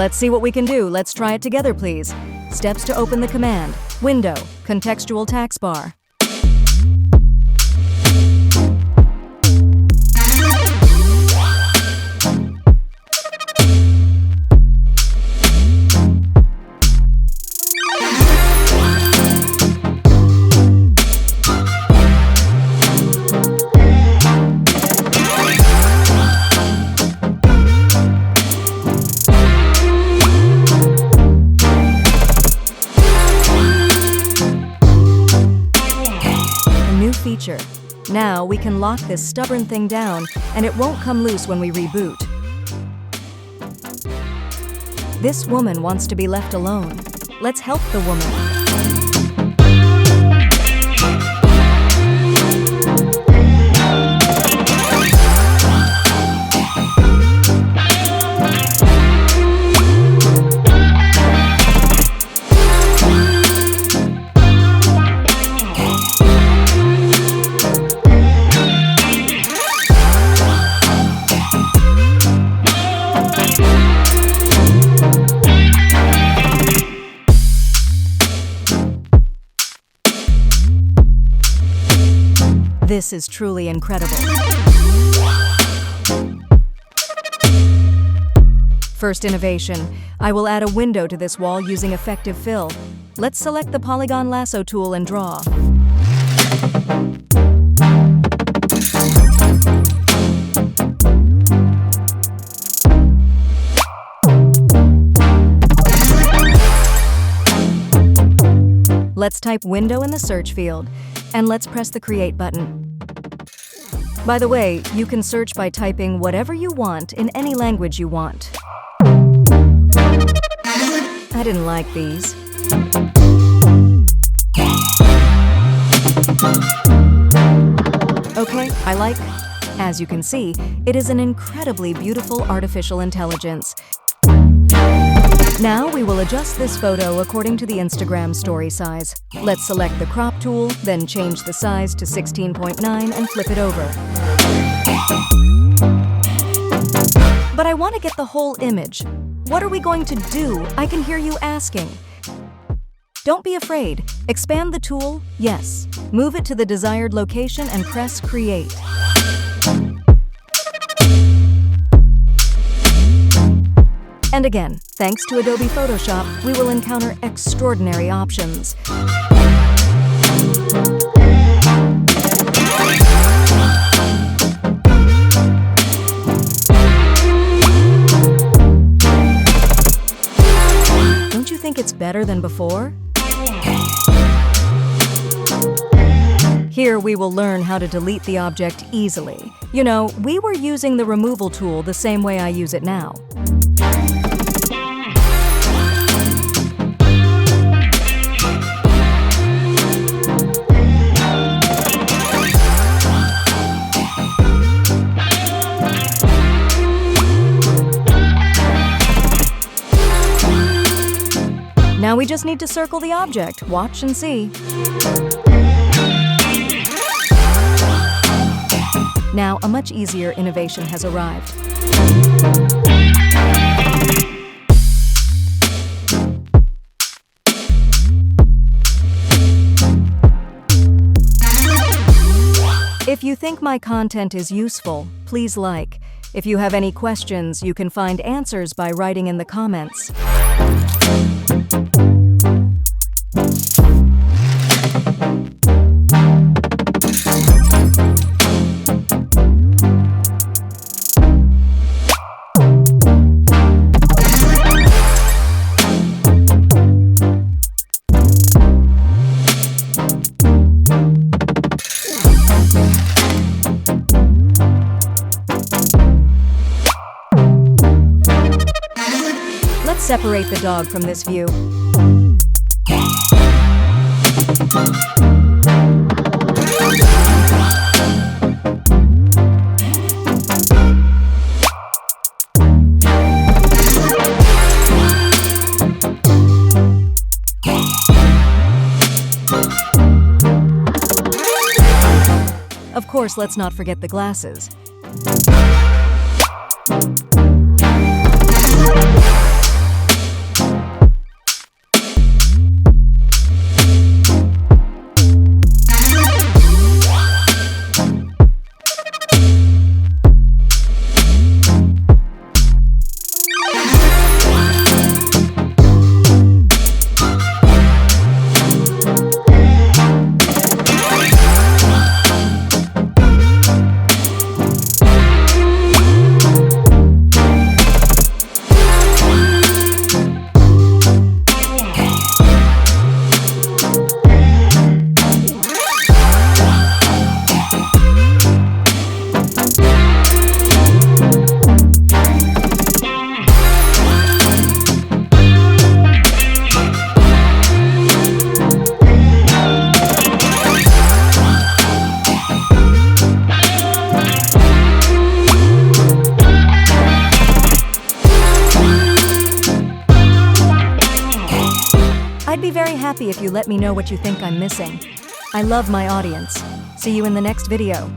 Let's see what we can do. Let's try it together, please. Steps to open the command. Window, contextual taskbar. Feature. Now we can lock this stubborn thing down and it won't come loose when we reboot. This woman wants to be left alone. Let's help the woman. This is truly incredible. First innovation, I will add a window to this wall using Effective Fill. Let's select the polygon lasso tool and draw. Let's type window in the search field, and let's press the Create button. By the way, you can search by typing whatever you want in any language you want. I didn't like these. Okay, I like. As you can see, it is an incredibly beautiful artificial intelligence. Now we will adjust this photo according to the Instagram story size. Let's select the crop tool, then change the size to 16.9 and flip it over. But I want to get the whole image. What are we going to do? I can hear you asking. Don't be afraid. Expand the tool, yes. Move it to the desired location and press Create. And again, thanks to Adobe Photoshop, we will encounter extraordinary options. Don't you think it's better than before? Here we will learn how to delete the object easily. You know, we were using the removal tool the same way I use it now. Now we just need to circle the object. Watch and see. Now a much easier innovation has arrived. If you think my content is useful, please like. If you have any questions, you can find answers by writing in the comments. Let's separate the dog from this view. Of course, let's not forget the glasses. if you let me know what you think I'm missing. I love my audience. See you in the next video.